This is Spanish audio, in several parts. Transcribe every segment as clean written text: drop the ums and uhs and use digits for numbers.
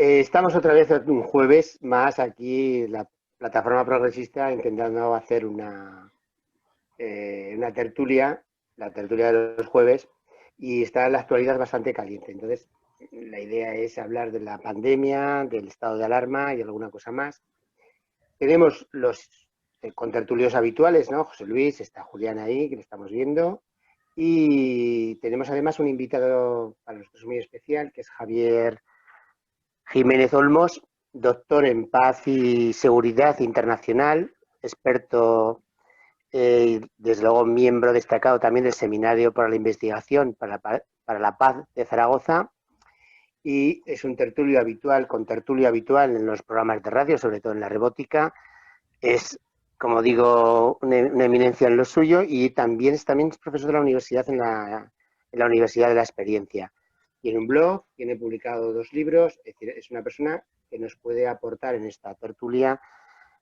Estamos otra vez un jueves más aquí, la plataforma progresista, intentando hacer una tertulia, la tertulia de los jueves, y está la actualidad bastante caliente. Entonces, la idea es hablar de la pandemia, del estado de alarma y alguna cosa más. Tenemos los contertulios habituales, ¿no? José Luis, está Julián ahí, que le estamos viendo. Y tenemos además un invitado para nosotros muy especial, que es Javier Jiménez Olmos, doctor en paz y seguridad internacional, experto, desde luego miembro destacado también del Seminario para la Investigación para la Paz de Zaragoza, y es un tertulio habitual, con tertulio habitual en los programas de radio, sobre todo en la robótica. Es, como digo, una eminencia en lo suyo, y también es profesor de la universidad en la Universidad de la Experiencia. Tiene un blog, tiene publicado 2 libros, es decir, es una persona que nos puede aportar en esta tertulia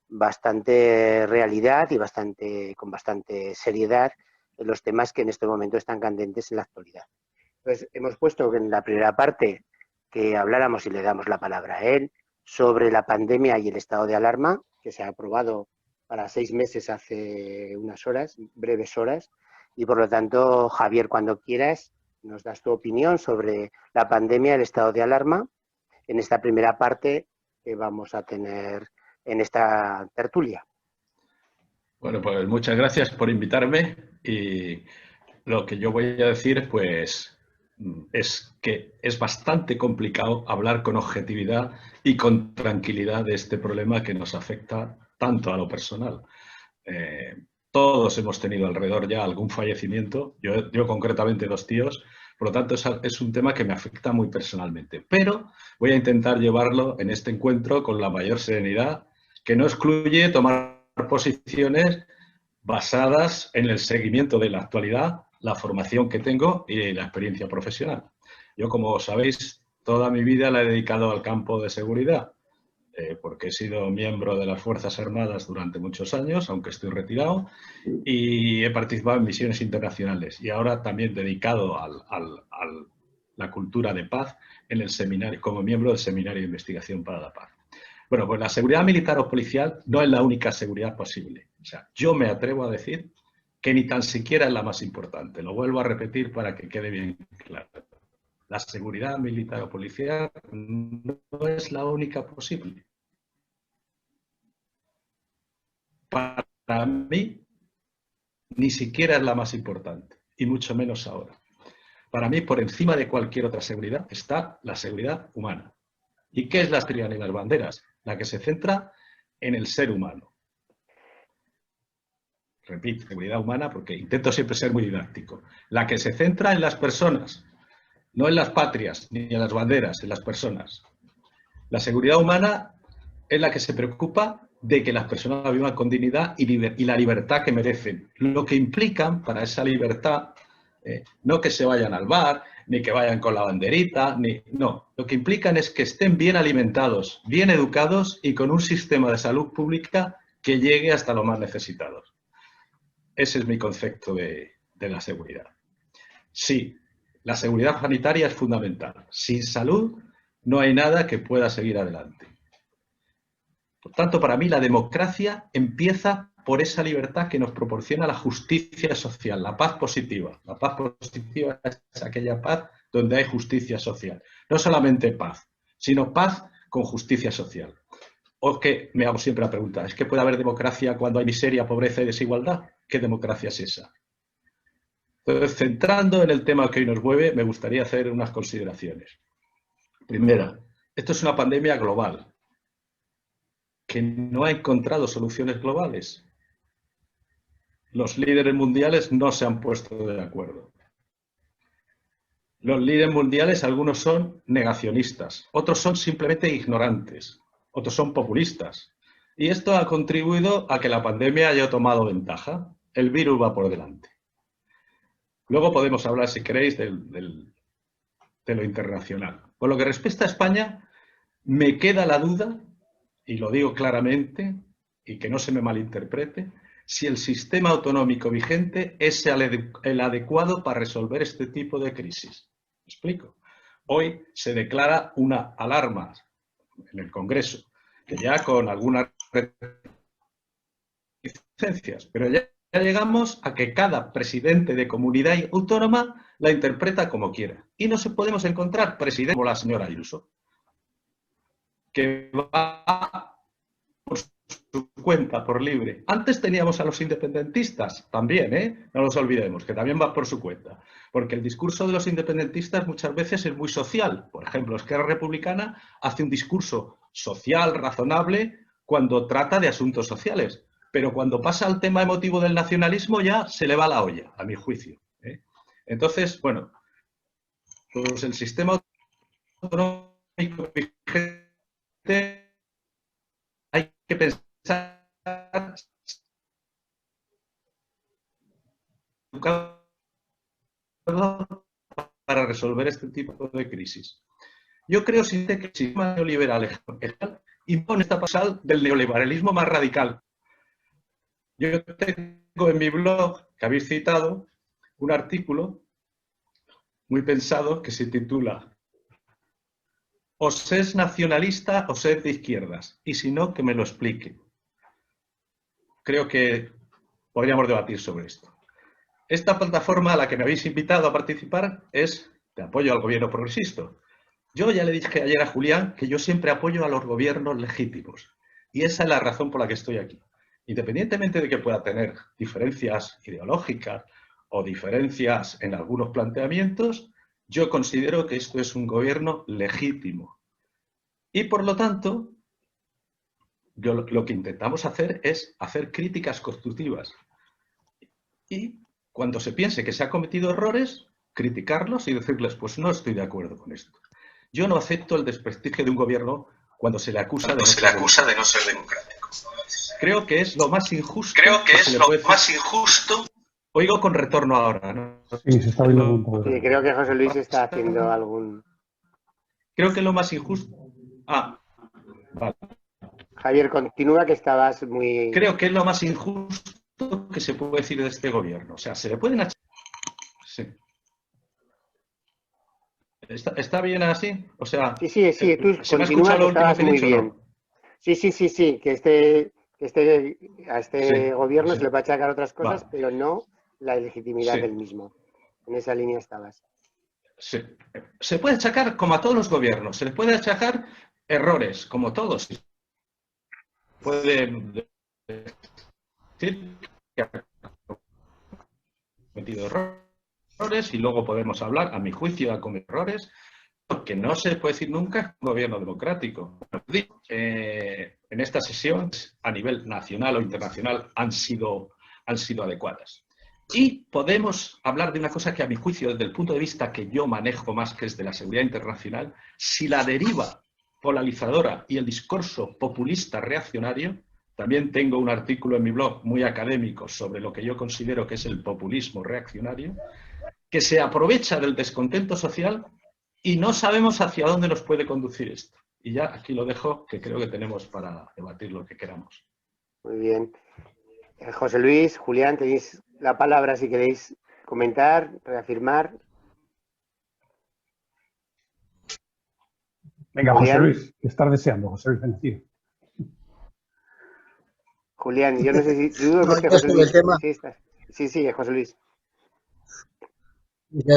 bastante realidad y con bastante seriedad en los temas que en este momento están candentes en la actualidad. Entonces, hemos puesto en la primera parte que habláramos, y le damos la palabra a él, sobre la pandemia y el estado de alarma, que se ha aprobado para 6 meses hace unas horas, breves horas, y por lo tanto, Javier, cuando quieras, nos das tu opinión sobre la pandemia y el estado de alarma en esta primera parte que vamos a tener en esta tertulia. Bueno, pues muchas gracias por invitarme, y lo que yo voy a decir, pues, es que es bastante complicado hablar con objetividad y con tranquilidad de este problema que nos afecta tanto a lo personal. Todos hemos tenido alrededor ya algún fallecimiento, yo concretamente 2 tíos, por lo tanto es un tema que me afecta muy personalmente, pero voy a intentar llevarlo en este encuentro con la mayor serenidad, que no excluye tomar posiciones basadas en el seguimiento de la actualidad, la formación que tengo y la experiencia profesional. Yo, como sabéis, toda mi vida la he dedicado al campo de seguridad, porque he sido miembro de las Fuerzas Armadas durante muchos años, aunque estoy retirado, y he participado en misiones internacionales, y ahora también dedicado a la cultura de paz en el seminario, como miembro del Seminario de Investigación para la Paz. Bueno, pues la seguridad militar o policial no es la única seguridad posible. O sea, yo me atrevo a decir que ni tan siquiera es la más importante. Lo vuelvo a repetir para que quede bien claro. La seguridad militar o policial no es la única posible. Para mí, ni siquiera es la más importante, y mucho menos ahora. Para mí, por encima de cualquier otra seguridad, está la seguridad humana. ¿Y qué es la seguridad y las banderas? La que se centra en el ser humano. Repito, seguridad humana, porque intento siempre ser muy didáctico. La que se centra en las personas, no en las patrias ni en las banderas, en las personas. La seguridad humana es la que se preocupa de que las personas vivan con dignidad y la libertad que merecen. Lo que implican para esa libertad, no que se vayan al bar, ni que vayan con la banderita, no. Lo que implican es que estén bien alimentados, bien educados y con un sistema de salud pública que llegue hasta los más necesitados. Ese es mi concepto de la seguridad. Sí, la seguridad sanitaria es fundamental. Sin salud no hay nada que pueda seguir adelante. Por tanto, para mí la democracia empieza por esa libertad que nos proporciona la justicia social, la paz positiva. La paz positiva es aquella paz donde hay justicia social. No solamente paz, sino paz con justicia social. O que me hago siempre la pregunta, ¿es que puede haber democracia cuando hay miseria, pobreza y desigualdad? ¿Qué democracia es esa? Entonces, centrando en el tema que hoy nos mueve, me gustaría hacer unas consideraciones. Primera, esto es una pandemia global que no ha encontrado soluciones globales. Los líderes mundiales no se han puesto de acuerdo. Los líderes mundiales, algunos son negacionistas, otros son simplemente ignorantes, otros son populistas. Y esto ha contribuido a que la pandemia haya tomado ventaja. El virus va por delante. Luego podemos hablar, si queréis, de lo internacional. Por lo que respecta a España, me queda la duda, y lo digo claramente, y que no se me malinterprete, si el sistema autonómico vigente es el adecuado para resolver este tipo de crisis. ¿Me explico? Hoy se declara una alarma en el Congreso, que ya con algunas reticencias, pero ya llegamos a que cada presidente de comunidad autónoma la interpreta como quiera. Y no se podemos encontrar presidentes como la señora Ayuso, que va por su cuenta, por libre. Antes teníamos a los independentistas también, no nos olvidemos, que también va por su cuenta. Porque el discurso de los independentistas muchas veces es muy social. Por ejemplo, Esquerra Republicana hace un discurso social, razonable, cuando trata de asuntos sociales. Pero cuando pasa al tema emotivo del nacionalismo ya se le va la olla, a mi juicio. Entonces, bueno, pues el sistema autonómico vigente hay que pensar para resolver este tipo de crisis. Yo creo que el sistema neoliberal impone esta pasada del neoliberalismo más radical. Yo tengo en mi blog, que habéis citado, un artículo muy pensado que se titula "O se es nacionalista o se es de izquierdas, y si no, que me lo explique". Creo que podríamos debatir sobre esto. Esta plataforma a la que me habéis invitado a participar es de apoyo al gobierno progresista. Yo ya le dije ayer a Julián que yo siempre apoyo a los gobiernos legítimos, y esa es la razón por la que estoy aquí. Independientemente de que pueda tener diferencias ideológicas o diferencias en algunos planteamientos, yo considero que esto es un gobierno legítimo. Y por lo tanto, lo que intentamos hacer es hacer críticas constructivas. Y cuando se piense que se ha cometido errores, criticarlos y decirles, pues no estoy de acuerdo con esto. Yo no acepto el desprestigio de un gobierno cuando se le acusa de no ser democrático. Creo que es lo más injusto. Oigo con retorno ahora, ¿no? Sí, se está oyendo un poco. Sí, creo que José Luis está haciendo algún... Creo que lo más injusto... Vale. Javier, continúa, que estabas muy... Creo que es lo más injusto que se puede decir de este gobierno. O sea, se le pueden... Sí. ¿Está bien así? O sea... Sí, tú continúa, que estabas muy bien. Sí, que a este gobierno se le va a achacar otras cosas, pero no la legitimidad del mismo. En esa línea estabas. Sí. Se puede achacar como a todos los gobiernos, se les puede achacar errores, como todos. Puede decir que ha cometido errores y luego podemos hablar, a mi juicio, ha cometido errores. Lo que no se puede decir nunca es un gobierno democrático. En esta sesión, a nivel nacional o internacional, han sido adecuadas. Y podemos hablar de una cosa que, a mi juicio, desde el punto de vista que yo manejo más, que es de la seguridad internacional, si la deriva polarizadora y el discurso populista reaccionario, también tengo un artículo en mi blog muy académico sobre lo que yo considero que es el populismo reaccionario, que se aprovecha del descontento social y no sabemos hacia dónde nos puede conducir esto. Y ya aquí lo dejo, que creo que tenemos para debatir lo que queramos. Muy bien. José Luis, Julián, tenéis la palabra si queréis comentar, reafirmar. Venga, Julián. José Luis, ¿qué estás deseando, José Luis? Bendecido. Julián, yo no sé si... Dudo que José Luis... Sí, José Luis.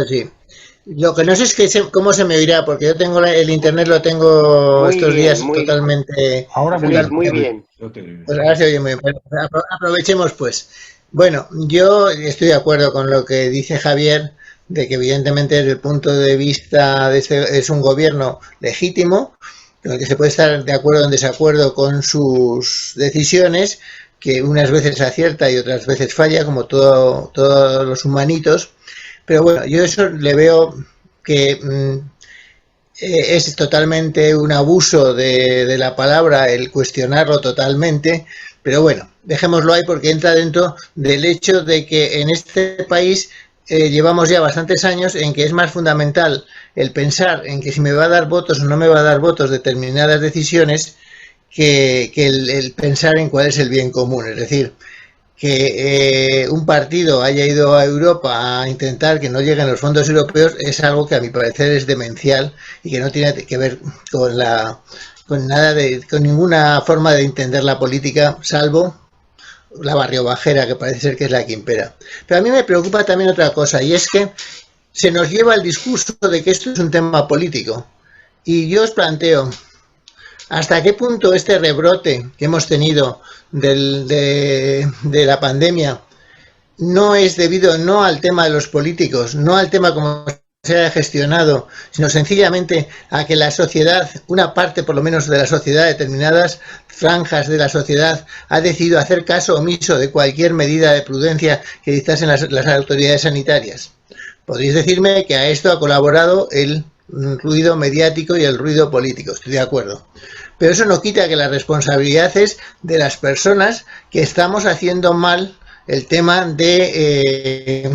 Sí. Lo que no sé es cómo se me oirá, porque yo tengo el internet, lo tengo muy estos bien, días muy totalmente... Bien. Ahora muy bien. Pues ahora se oye muy bien. Aprovechemos, pues. Bueno, yo estoy de acuerdo con lo que dice Javier, de que evidentemente desde el punto de vista de es un gobierno legítimo, en el que se puede estar de acuerdo o en desacuerdo con sus decisiones, que unas veces acierta y otras veces falla, como todos los humanitos. Pero bueno, yo eso le veo que es totalmente un abuso de la palabra el cuestionarlo totalmente, pero bueno, dejémoslo ahí porque entra dentro del hecho de que en este país llevamos ya bastantes años en que es más fundamental el pensar en que si me va a dar votos o no me va a dar votos determinadas decisiones que el pensar en cuál es el bien común. Es decir, que un partido haya ido a Europa a intentar que no lleguen los fondos europeos es algo que a mi parecer es demencial y que no tiene que ver con con ninguna forma de entender la política, salvo la barriobajera, que parece ser que es la que impera. Pero a mí me preocupa también otra cosa, y es que se nos lleva el discurso de que esto es un tema político. Y yo os planteo, ¿hasta qué punto este rebrote que hemos tenido de la pandemia no es debido no al tema de los políticos, no al tema como se haya gestionado, sino sencillamente a que la sociedad, una parte por lo menos de la sociedad, determinadas franjas de la sociedad, ha decidido hacer caso omiso de cualquier medida de prudencia que dictasen las autoridades sanitarias? Podréis decirme que a esto ha colaborado el ruido mediático y el ruido político, estoy de acuerdo. Pero eso no quita que la responsabilidad es de las personas que estamos haciendo mal el tema de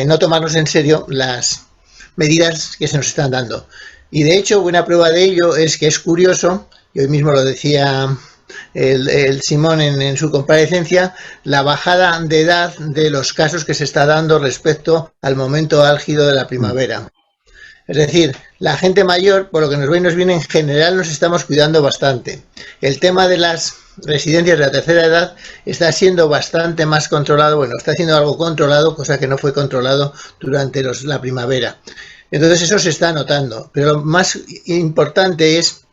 no tomarnos en serio las medidas que se nos están dando. Y de hecho, buena prueba de ello es que es curioso, y hoy mismo lo decía el Simón en su comparecencia, la bajada de edad de los casos que se está dando respecto al momento álgido de la primavera. Es decir, la gente mayor, por lo que nos va y nos viene, en general nos estamos cuidando bastante. El tema de las residencias de la tercera edad está siendo bastante más controlado, bueno, está siendo algo controlado, cosa que no fue controlado durante la primavera. Entonces eso se está notando. Pero lo más importante es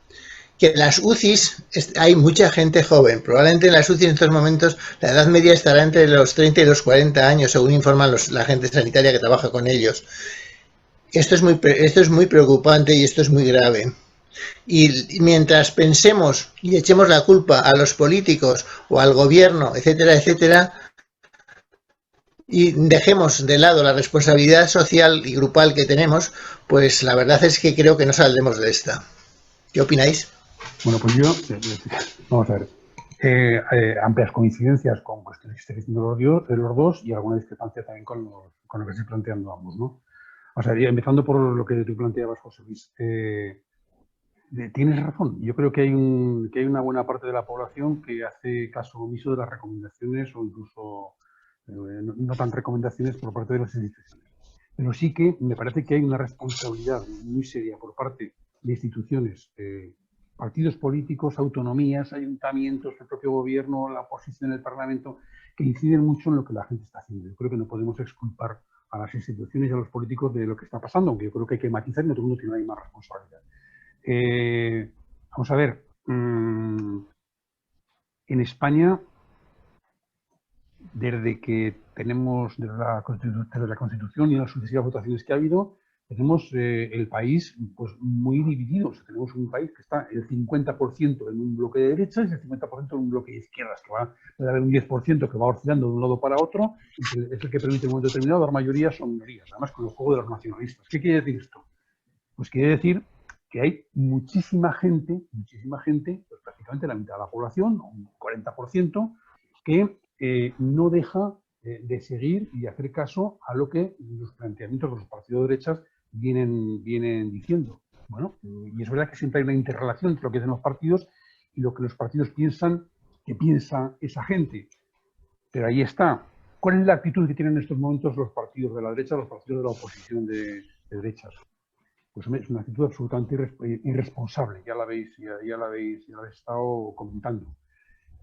que en las UCIs hay mucha gente joven. Probablemente en las UCIs en estos momentos la edad media estará entre los 30 y los 40 años, según informan la gente sanitaria que trabaja con ellos. Esto es muy preocupante y esto es muy grave. Y mientras pensemos y echemos la culpa a los políticos o al gobierno, etcétera, etcétera, y dejemos de lado la responsabilidad social y grupal que tenemos, pues la verdad es que creo que no saldremos de esta. ¿Qué opináis? Bueno, pues yo, vamos a ver, amplias coincidencias con cuestiones que estáis diciendo los dos y alguna discrepancia también con lo que estáis planteando ambos, ¿no? O sea, empezando por lo que tú planteabas, José Luis, tienes razón. Yo creo que hay una buena parte de la población que hace caso omiso de las recomendaciones o incluso no tan recomendaciones por parte de las instituciones. Pero sí que me parece que hay una responsabilidad muy seria por parte de instituciones, partidos políticos, autonomías, ayuntamientos, el propio gobierno, la oposición, el Parlamento, que inciden mucho en lo que la gente está haciendo. Yo creo que no podemos exculpar a las instituciones y a los políticos de lo que está pasando, aunque yo creo que hay que matizar y no todo el mundo tiene la misma responsabilidad. Vamos a ver, en España, desde que tenemos, desde la Constitución y las sucesivas votaciones que ha habido, tenemos el país pues muy dividido. O sea, tenemos un país que está el 50% en un bloque de derechas y el 50% en un bloque de izquierdas, que va a haber un 10% que va oscilando de un lado para otro, y que es el que permite en un momento determinado dar mayorías o minorías, además con el juego de los nacionalistas. ¿Qué quiere decir esto? Pues quiere decir que hay muchísima gente, pues prácticamente la mitad de la población, un 40%, que no deja de seguir y hacer caso a lo que los planteamientos de los partidos de derechas vienen diciendo. Bueno, y es verdad que siempre hay una interrelación entre lo que dicen los partidos y lo que los partidos piensan que piensa esa gente. Pero ahí está. ¿Cuál es la actitud que tienen en estos momentos los partidos de la derecha, los partidos de la oposición de derechas? Pues es una actitud absolutamente irresponsable, ya la habéis estado comentando.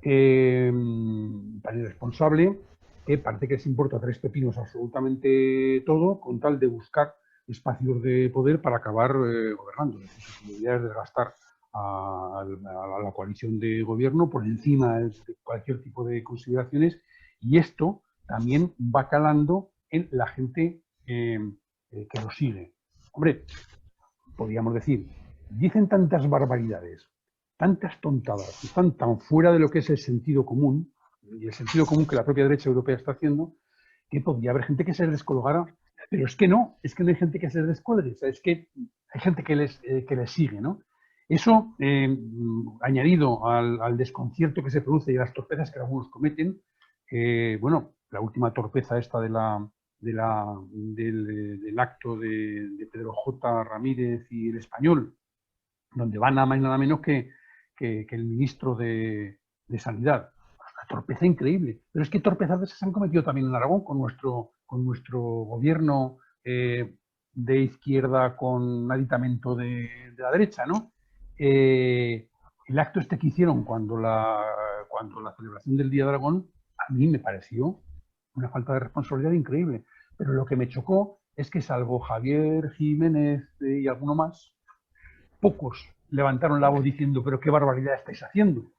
Tan irresponsable que parece que les importa tres pepinos absolutamente todo con tal de buscar espacios de poder para acabar gobernando. Su idea es desgastar a la coalición de gobierno por encima de cualquier tipo de consideraciones, y esto también va calando en la gente que lo sigue. Hombre, podríamos decir, dicen tantas barbaridades, tantas tontadas, están tan fuera de lo que es el sentido común, y el sentido común que la propia derecha europea está haciendo, que podría haber gente que se descolgara, pero es que no hay gente que se descuelgue, o sea, es que hay gente que les sigue, ¿no? Eso, añadido al desconcierto que se produce y a las torpezas que algunos cometen, bueno, la última torpeza esta del acto de Pedro J. Ramírez y el Español, donde van nada más y nada menos que el ministro de Sanidad. Una torpeza increíble. Pero es que torpezas de esas se han cometido también en Aragón con nuestro gobierno de izquierda con aditamento de la derecha, ¿no? El acto este que hicieron cuando la celebración del Día de Aragón, a mí me pareció una falta de responsabilidad increíble. Pero lo que me chocó es que, salvo Javier Jiménez y alguno más, pocos levantaron la voz diciendo, pero qué barbaridad estáis haciendo.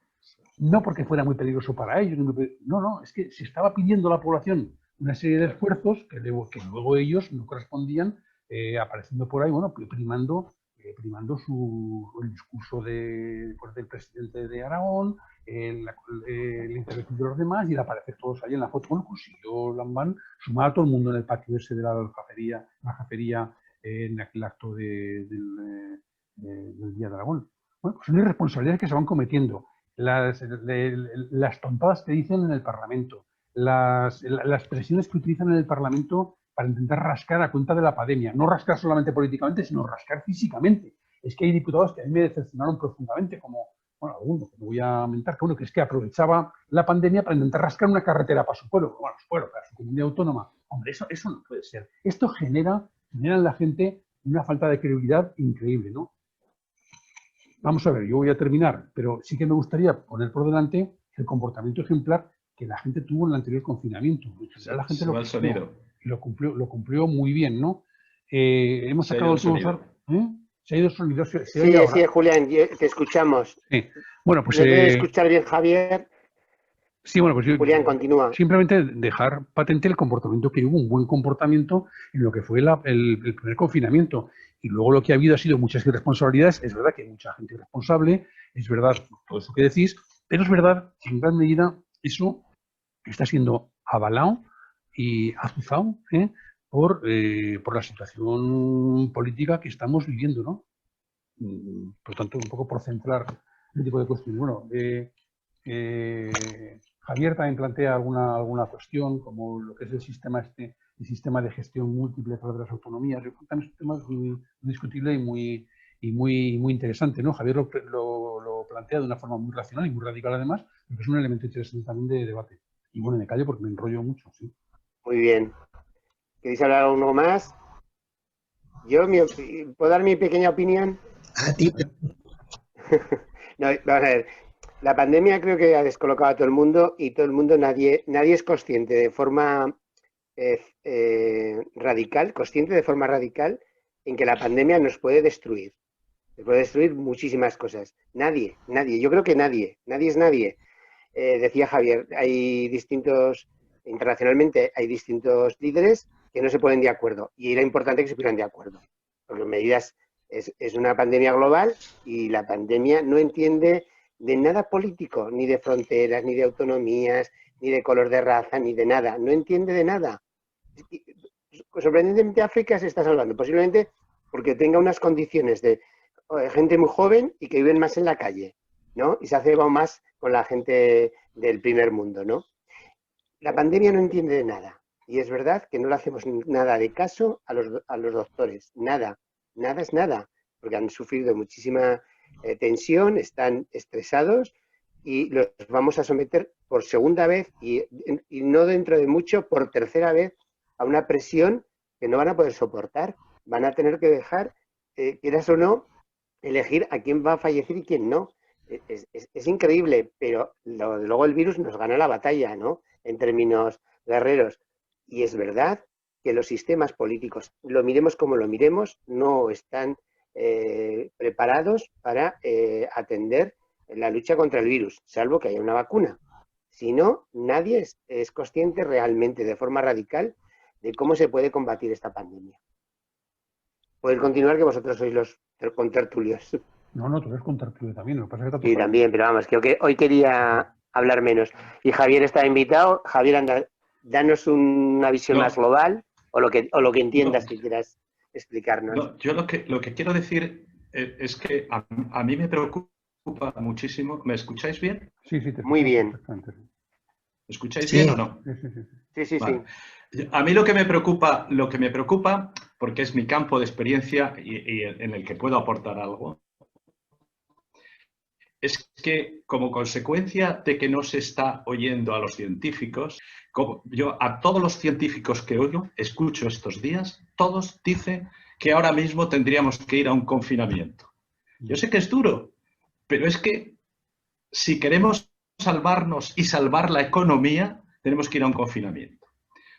No porque fuera muy peligroso para ellos, no, es que se estaba pidiendo a la población una serie de esfuerzos que luego ellos no correspondían, apareciendo por ahí, bueno, primando el discurso del presidente de Aragón, el intervención de los demás, y el aparecer todos ahí en la foto. Bueno, consiguió Lambán sumar a todo el mundo en el patio ese de la aljafería, en aquel acto del Día de Aragón. Bueno, pues son irresponsabilidades que se van cometiendo. Las tontadas que dicen en el Parlamento, las presiones que utilizan en el Parlamento para intentar rascar a cuenta de la pandemia. No rascar solamente políticamente, sino rascar físicamente. Es que hay diputados que a mí me decepcionaron profundamente, como, bueno, alguno que no voy a mentar, que uno que es que aprovechaba la pandemia para intentar rascar una carretera para su pueblo, bueno, para su comunidad autónoma. Hombre, eso no puede ser. Esto genera en la gente una falta de credibilidad increíble, ¿no? Vamos a ver, yo voy a terminar, pero sí que me gustaría poner por delante el comportamiento ejemplar que la gente tuvo en el anterior confinamiento. En general, la gente lo cumplió muy bien, ¿no? Hemos sacado el sonido. Se ha ido el sonido. Sí, Julián, te escuchamos. Sí. Bueno, pues. ¿No te escuchar bien, Javier? Sí, bueno, pues Julián, continúa. Simplemente dejar patente el comportamiento, que hubo un buen comportamiento en lo que fue el primer confinamiento. Y luego lo que ha habido ha sido muchas irresponsabilidades. Es verdad que hay mucha gente irresponsable, es verdad todo eso que decís, pero es verdad que en gran medida eso está siendo avalado y azuzado por la situación política que estamos viviendo, ¿no? Por tanto, un poco por centrar este tipo de cuestiones. Bueno, Javier también plantea alguna cuestión, como lo que es el sistema de gestión múltiple para las autonomías. Yo creo que también es un tema muy discutible y muy interesante, ¿no? Javier lo plantea de una forma muy racional y muy radical, además, porque es un elemento interesante también de debate. Y bueno, me callo porque me enrollo mucho, sí. Muy bien. ¿Queréis hablar algo más? ¿Puedo dar mi pequeña opinión? A ti. No, vamos a ver. La pandemia creo que ha descolocado a todo el mundo y todo el mundo, nadie es consciente de forma radical en que la pandemia nos puede destruir. Nos puede destruir muchísimas cosas. Nadie. Yo creo que nadie es nadie. Decía Javier, internacionalmente hay distintos líderes que no se ponen de acuerdo y era importante que se pusieran de acuerdo. Porque medidas es una pandemia global y la pandemia no entiende de nada político, ni de fronteras, ni de autonomías, ni de color de raza, ni de nada. No entiende de nada. Sorprendentemente África se está salvando, posiblemente porque tenga unas condiciones de gente muy joven y que viven más en la calle, ¿no? Y se ha cebado más con la gente del primer mundo, ¿no? La pandemia no entiende de nada. Y es verdad que no le hacemos nada de caso a los doctores. Nada es nada. Porque han sufrido muchísima tensión, están estresados y los vamos a someter por segunda vez y no dentro de mucho, por tercera vez, a una presión que no van a poder soportar. Van a tener que dejar, quieras o no, elegir a quién va a fallecer y quién no. Es increíble, pero luego el virus nos gana la batalla, ¿no? En términos guerreros. Y es verdad que los sistemas políticos, lo miremos como lo miremos, no están preparados para atender la lucha contra el virus, salvo que haya una vacuna. Si no, nadie es consciente realmente, de forma radical, de cómo se puede combatir esta pandemia. Podéis continuar, que vosotros sois los contertulios. No, tú eres contertulio también. Lo que pasa es que Sí, también, pero vamos, que hoy quería hablar menos. Y Javier está invitado. Javier, anda, danos una visión más global o lo que entiendas que quieras explicarnos. No, yo lo que quiero decir es que a mí me preocupa muchísimo. ¿Me escucháis bien? Sí, muy bien. ¿Me escucháis bien o no? Sí. Vale. A mí lo que me preocupa, porque es mi campo de experiencia y en el que puedo aportar algo, es que como consecuencia de que no se está oyendo a los científicos, yo a todos los científicos que oigo, escucho estos días, todos dicen que ahora mismo tendríamos que ir a un confinamiento. Yo sé que es duro, pero es que si queremos salvarnos y salvar la economía, tenemos que ir a un confinamiento.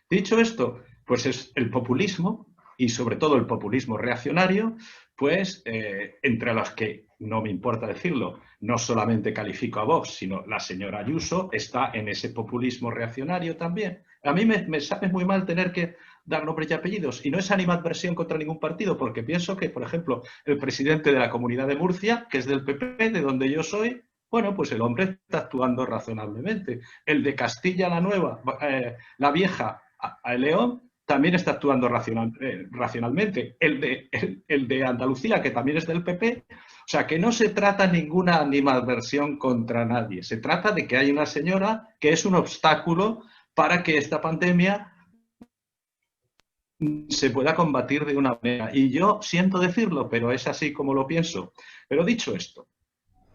Dicho esto, pues es el populismo, y sobre todo el populismo reaccionario, pues entre los que, no me importa decirlo, no solamente califico a Vox, sino la señora Ayuso está en ese populismo reaccionario también. A mí me sabe muy mal tener que dar nombres y apellidos, y no es animadversión contra ningún partido, porque pienso que, por ejemplo, el presidente de la Comunidad de Murcia, que es del PP, de donde yo soy, bueno, pues el hombre está actuando razonablemente. El de Castilla la Nueva, la Vieja, a León, también está actuando racionalmente. El de Andalucía, que también es del PP, o sea, que no se trata ninguna animadversión contra nadie. Se trata de que hay una señora que es un obstáculo para que esta pandemia se pueda combatir de una manera. Y yo siento decirlo, pero es así como lo pienso. Pero dicho esto,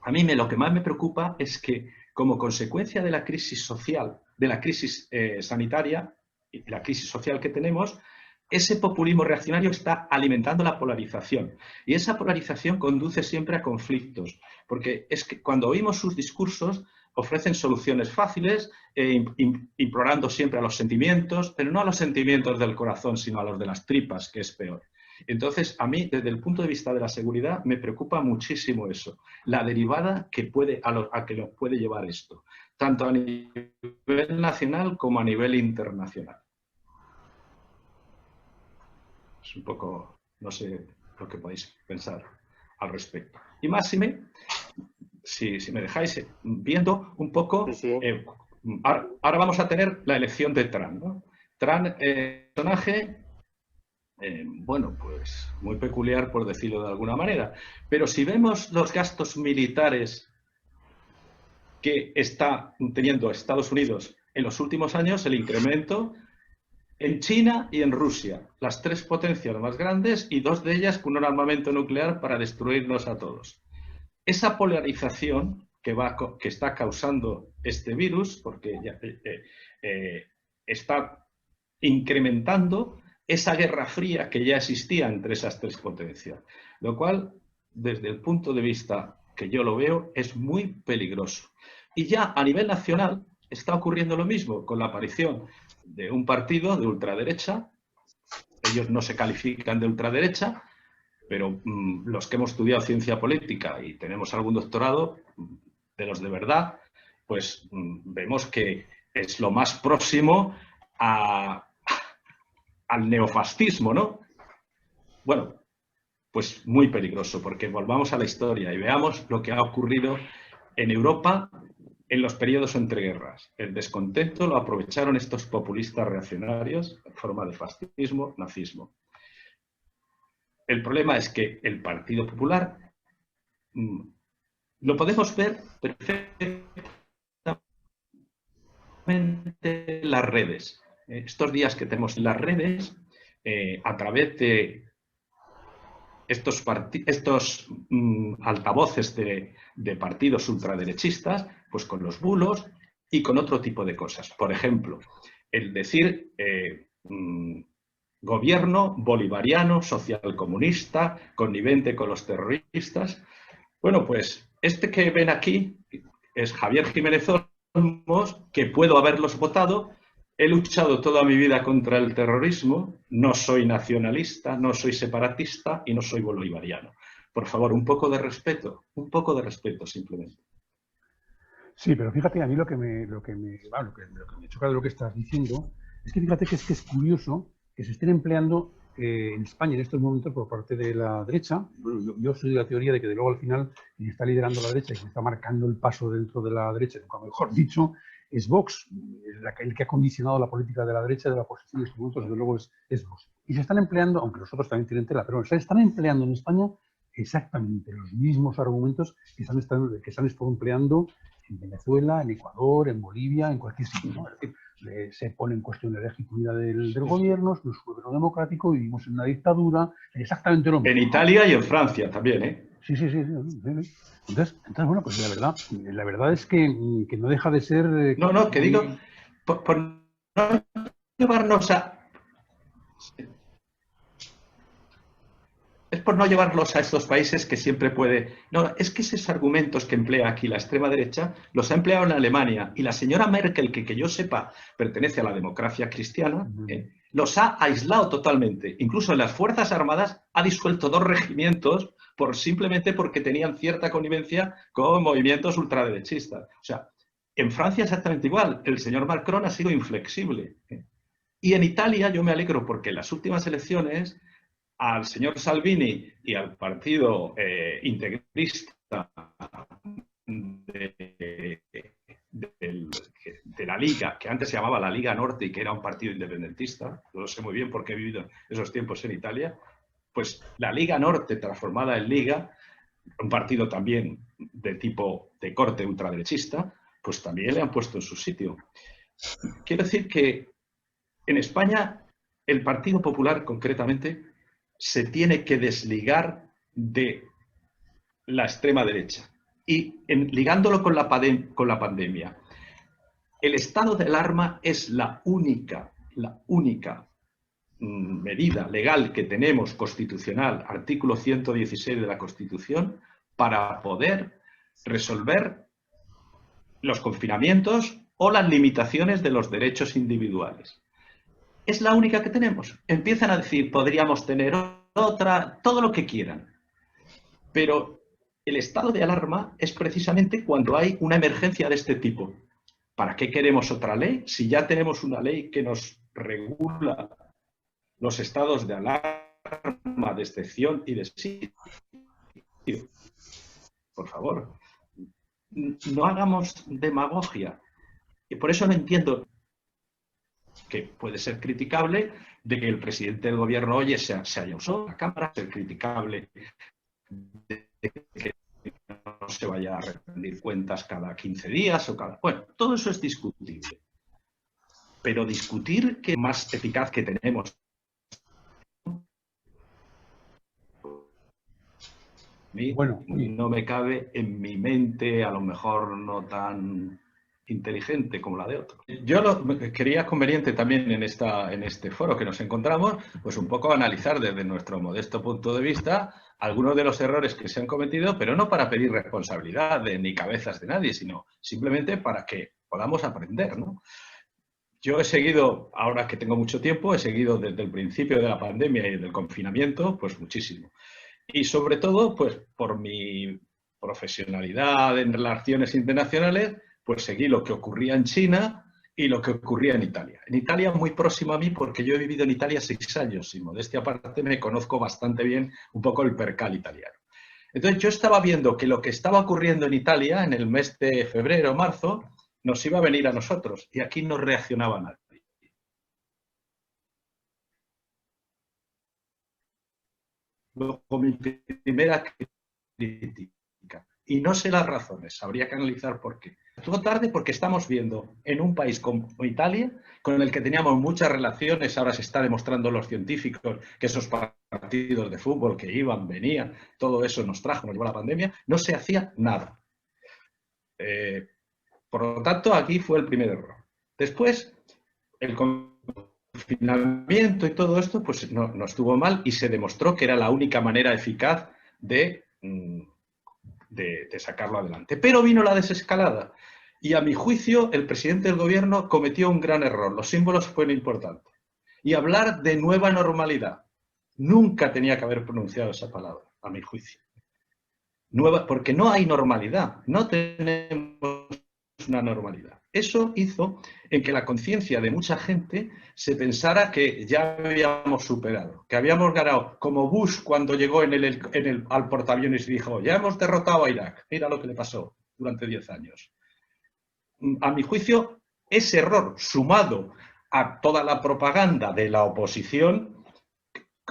a mí lo que más me preocupa es que, como consecuencia de la crisis social, de la crisis sanitaria y la crisis social que tenemos, ese populismo reaccionario está alimentando la polarización. Y esa polarización conduce siempre a conflictos, porque es que cuando oímos sus discursos ofrecen soluciones fáciles, implorando siempre a los sentimientos, pero no a los sentimientos del corazón, sino a los de las tripas, que es peor. Entonces, a mí, desde el punto de vista de la seguridad, me preocupa muchísimo eso, la derivada que a que nos puede llevar esto, tanto a nivel nacional como a nivel internacional. Es un poco, no sé lo que podéis pensar al respecto. Y máxime, si me dejáis viendo un poco, Sí. ahora vamos a tener la elección de Trump, ¿no? Trump, personaje, bueno, pues muy peculiar, por decirlo de alguna manera. Pero si vemos los gastos militares que está teniendo Estados Unidos en los últimos años, el incremento en China y en Rusia, las tres potencias más grandes y dos de ellas con un armamento nuclear para destruirnos a todos. Esa polarización que está causando este virus, porque ya, está incrementando esa guerra fría que ya existía entre esas tres potencias, lo cual, desde el punto de vista que yo lo veo, es muy peligroso. Y ya a nivel nacional está ocurriendo lo mismo con la aparición de un partido de ultraderecha. Ellos no se califican de ultraderecha, pero los que hemos estudiado ciencia política y tenemos algún doctorado, de los de verdad, pues vemos que es lo más próximo al neofascismo, ¿no? Bueno, pues muy peligroso, porque volvamos a la historia y veamos lo que ha ocurrido en Europa en los periodos entre guerras. El descontento lo aprovecharon estos populistas reaccionarios en forma de fascismo, nazismo. El problema es que el Partido Popular lo podemos ver perfectamente en las redes. Estos días que tenemos en las redes, a través de estos altavoces de partidos ultraderechistas, pues con los bulos y con otro tipo de cosas. Por ejemplo, el decir gobierno bolivariano, socialcomunista, connivente con los terroristas. Bueno, pues este que ven aquí es Javier Jiménez Olmos, que puedo haberlos votado. He luchado toda mi vida contra el terrorismo, no soy nacionalista, no soy separatista y no soy bolivariano. Por favor, un poco de respeto simplemente. Sí, pero fíjate, a mí lo que me choca de lo que estás diciendo es que fíjate que es curioso que se estén empleando en España en estos momentos por parte de la derecha. Bueno, yo soy de la teoría de que de luego al final quien está liderando la derecha y quien está marcando el paso dentro de la derecha, nunca mejor dicho, es Vox, el que ha condicionado la política de la derecha, de la oposición en estos momentos, desde luego es Vox. Y se están empleando, aunque los otros también tienen tela, pero se están empleando en España exactamente los mismos argumentos que se han estado empleando en Venezuela, en Ecuador, en Bolivia, en cualquier sitio, ¿no? Es decir, se pone en cuestión la legitimidad del gobierno, es un gobierno democrático, vivimos en una dictadura, exactamente lo mismo. En Italia y en Francia también, ¿eh? Sí. Entonces, bueno, pues la verdad es que no deja de ser... que digo, por no llevarnos a... es por no llevarlos a estos países que siempre puede... No, es que esos argumentos que emplea aquí la extrema derecha los ha empleado en Alemania, y la señora Merkel, que yo sepa pertenece a la democracia cristiana, los ha aislado totalmente. Incluso en las Fuerzas Armadas ha disuelto 2 regimientos simplemente porque tenían cierta connivencia con movimientos ultraderechistas. O sea, en Francia exactamente igual. El señor Macron ha sido inflexible. Y en Italia yo me alegro porque en las últimas elecciones al señor Salvini y al partido integrista de la Liga, que antes se llamaba la Liga Norte y que era un partido independentista, yo lo sé muy bien porque he vivido esos tiempos en Italia, pues la Liga Norte transformada en Liga, un partido también de tipo de corte ultraderechista, pues también le han puesto en su sitio. Quiero decir que en España el Partido Popular concretamente se tiene que desligar de la extrema derecha. Y ligándolo con la pandemia, el estado de alarma es la única medida legal que tenemos constitucional, artículo 116 de la Constitución, para poder resolver los confinamientos o las limitaciones de los derechos individuales. Es la única que tenemos. Empiezan a decir, podríamos tener otra, todo lo que quieran. Pero el estado de alarma es precisamente cuando hay una emergencia de este tipo. ¿Para qué queremos otra ley? Si ya tenemos una ley que nos regula los estados de alarma, de excepción y de sitio. Por favor, no hagamos demagogia. Y por eso no entiendo, que puede ser criticable, de que el presidente del gobierno hoy se haya usado la Cámara, ser criticable de que no se vaya a rendir cuentas cada 15 días o cada... Bueno, todo eso es discutible. Pero discutir que más eficaz que tenemos... Bueno, no me cabe en mi mente, a lo mejor no tan inteligente como la de otros. Yo quería conveniente también en este foro que nos encontramos, pues un poco analizar desde nuestro modesto punto de vista algunos de los errores que se han cometido, pero no para pedir responsabilidad ni cabezas de nadie, sino simplemente para que podamos aprender, ¿no? Yo he seguido, ahora que tengo mucho tiempo, he seguido desde el principio de la pandemia y del confinamiento, pues muchísimo. Y sobre todo, pues por mi profesionalidad en relaciones internacionales, pues seguí lo que ocurría en China y lo que ocurría en Italia. En Italia muy próximo a mí, porque yo he vivido en Italia 6 años y modestia aparte me conozco bastante bien un poco el percal italiano. Entonces yo estaba viendo que lo que estaba ocurriendo en Italia en el mes de febrero o marzo nos iba a venir a nosotros y aquí no reaccionaba nadie. Luego mi primera crítica. Y no sé las razones, habría que analizar por qué. Todo tarde porque estamos viendo en un país como Italia, con el que teníamos muchas relaciones, ahora se está demostrando los científicos que esos partidos de fútbol que iban, venían, todo eso nos llevó la pandemia, no se hacía nada. Por lo tanto, aquí fue el primer error. Después, el confinamiento y todo esto, pues no estuvo mal y se demostró que era la única manera eficaz de sacarlo adelante. Pero vino la desescalada y a mi juicio el presidente del gobierno cometió un gran error. Los símbolos fueron importantes. Y hablar de nueva normalidad. Nunca tenía que haber pronunciado esa palabra, a mi juicio. Nueva, porque no hay normalidad. No tenemos una normalidad. Eso hizo en que la conciencia de mucha gente se pensara que ya habíamos superado, que habíamos ganado, como Bush cuando llegó al portaaviones y dijo, ya hemos derrotado a Irak, mira lo que le pasó durante 10 años. A mi juicio, ese error, sumado a toda la propaganda de la oposición,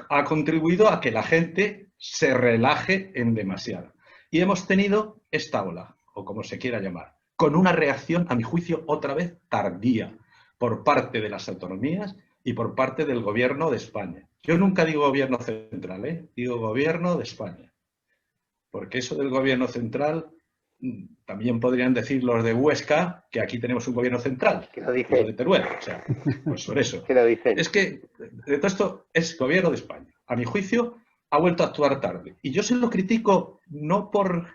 ha contribuido a que la gente se relaje en demasiado. Y hemos tenido esta ola, o como se quiera llamar, con una reacción, a mi juicio, otra vez tardía, por parte de las autonomías y por parte del gobierno de España. Yo nunca digo gobierno central, digo gobierno de España. Porque eso del gobierno central, también podrían decir los de Huesca, que aquí tenemos un gobierno central. Que lo dice. Los de Teruel, o sea, pues por eso. Que lo dicen. Es que de todo esto es gobierno de España. A mi juicio, ha vuelto a actuar tarde. Y yo se lo critico no por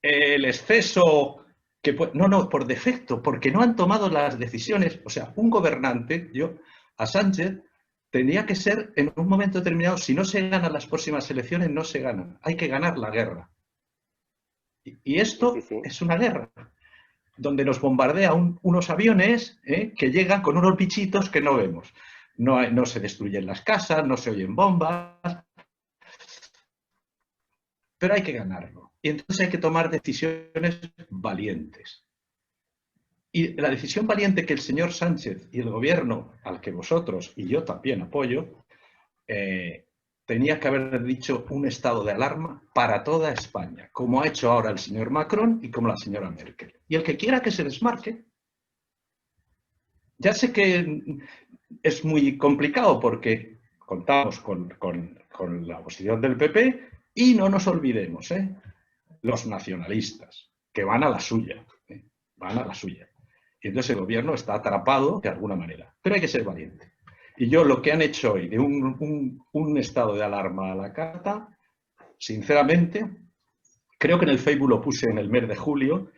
el exceso, no, por defecto, porque no han tomado las decisiones. O sea, un gobernante, a Sánchez, tenía que ser en un momento determinado, si no se ganan las próximas elecciones, no se ganan. Hay que ganar la guerra. Y esto es una guerra, donde nos bombardea unos aviones que llegan con unos bichitos que no vemos. No se destruyen las casas, no se oyen bombas, pero hay que ganarlo. Y entonces hay que tomar decisiones valientes. Y la decisión valiente que el señor Sánchez y el gobierno, al que vosotros y yo también apoyo, tenía que haber dicho un estado de alarma para toda España, como ha hecho ahora el señor Macron y como la señora Merkel. Y el que quiera que se desmarque, ya sé que es muy complicado porque contamos con la oposición del PP y no nos olvidemos, los nacionalistas, que van a la suya, van a la suya. Y entonces el gobierno está atrapado de alguna manera, pero hay que ser valiente. Y yo lo que han hecho hoy de un estado de alarma a la carta, sinceramente, creo que en el Facebook lo puse en el mes de julio,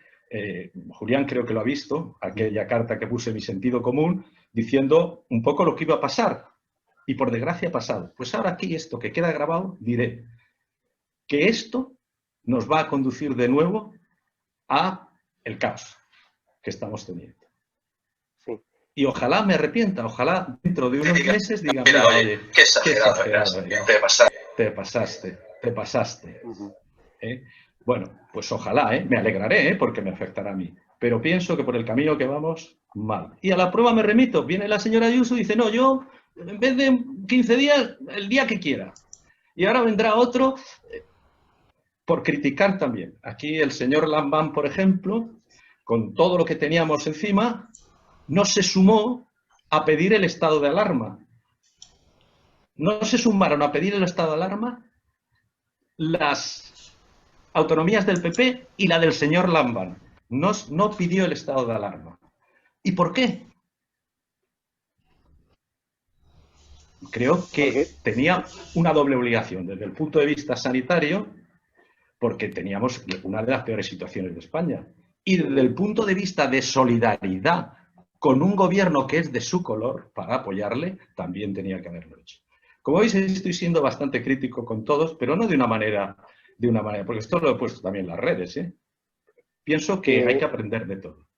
Julián creo que lo ha visto, aquella carta que puse Mi Sentido Común, diciendo un poco lo que iba a pasar. Y por desgracia ha pasado. Pues ahora aquí esto que queda grabado, diré que esto nos va a conducir de nuevo a el caos que estamos teniendo. Sí. Y ojalá me arrepienta, ojalá dentro de unos meses diga, mira, oye, qué exagerado te pasaste. Bueno, pues ojalá, me alegraré, porque me afectará a mí. Pero pienso que por el camino que vamos, mal. Y a la prueba me remito. Viene la señora Ayuso y dice, no, yo, en vez de 15 días, el día que quiera. Y ahora vendrá otro por criticar también. Aquí el señor Lambán, por ejemplo, con todo lo que teníamos encima, no se sumó a pedir el estado de alarma. No se sumaron a pedir el estado de alarma las autonomías del PP y la del señor Lambán. No pidió el estado de alarma. ¿Y por qué? Creo que tenía una doble obligación desde el punto de vista sanitario, porque teníamos una de las peores situaciones de España, y desde el punto de vista de solidaridad con un gobierno que es de su color, para apoyarle, también tenía que haberlo hecho. Como veis, estoy siendo bastante crítico con todos, pero no de una manera, porque esto lo he puesto también en las redes. Pienso que hay que aprender de todo.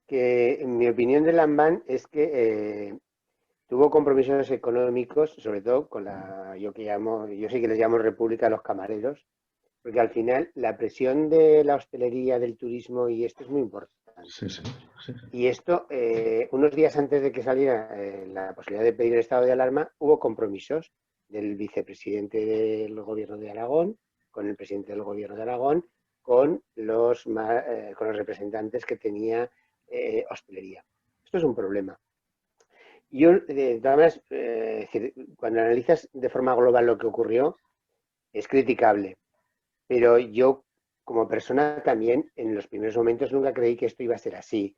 Que en mi opinión de Lambán es que tuvo compromisos económicos, sobre todo con yo sí que les llamo República a los camareros, porque al final la presión de la hostelería, del turismo y esto es muy importante. Sí. Y esto, unos días antes de que saliera la posibilidad de pedir el estado de alarma, hubo compromisos del vicepresidente del gobierno de Aragón, con el presidente del gobierno de Aragón, con los representantes que tenía hostelería. Esto es un problema. Yo, de todas maneras, cuando analizas de forma global lo que ocurrió, es criticable. Pero yo, como persona también, en los primeros momentos nunca creí que esto iba a ser así.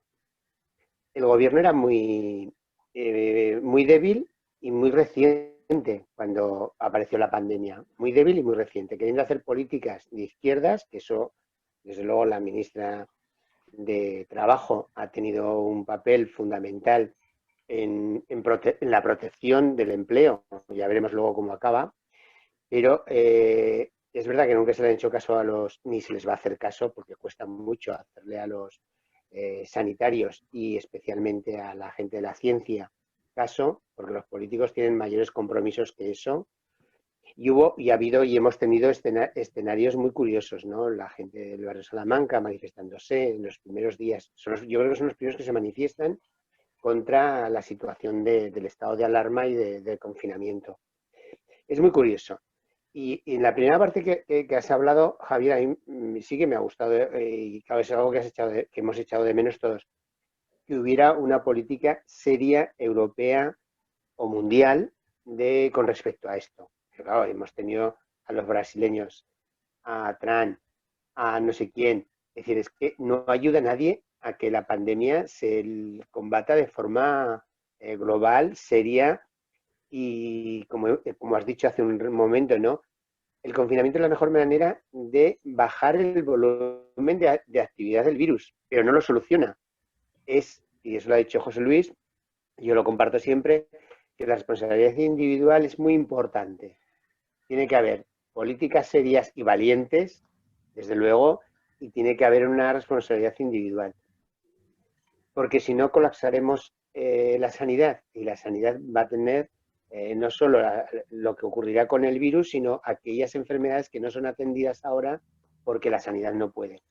El gobierno era muy débil y muy reciente cuando apareció la pandemia. Muy débil y muy reciente, queriendo hacer políticas de izquierdas, que eso, desde luego, la ministra de Trabajo ha tenido un papel fundamental en la protección del empleo. Ya veremos luego cómo acaba. Pero es verdad que nunca se le ha hecho caso ni se les va a hacer caso, porque cuesta mucho hacerle a los sanitarios y especialmente a la gente de la ciencia caso, porque los políticos tienen mayores compromisos que eso. Y ha habido y hemos tenido escenarios muy curiosos, ¿no? La gente del barrio Salamanca manifestándose en los primeros días. Yo creo que son los primeros que se manifiestan contra la situación del estado de alarma y de confinamiento. Es muy curioso. Y en la primera parte que has hablado, Javier, a mí sí que me ha gustado, y claro, es algo que hemos echado de menos todos, que hubiera una política seria, europea o mundial con respecto a esto. Pero claro, hemos tenido a los brasileños, a Trump, a no sé quién. Es decir, es que no ayuda a nadie a que la pandemia se combata de forma global, seria Y como has dicho hace un momento, ¿no? El confinamiento es la mejor manera de bajar el volumen de actividad del virus, pero no lo soluciona. Y eso lo ha dicho José Luis, yo lo comparto siempre, que la responsabilidad individual es muy importante. Tiene que haber políticas serias y valientes, desde luego, y tiene que haber una responsabilidad individual. Porque si no, colapsaremos la sanidad, y la sanidad va a tener no solo lo que ocurrirá con el virus, sino aquellas enfermedades que no son atendidas ahora porque la sanidad no puede.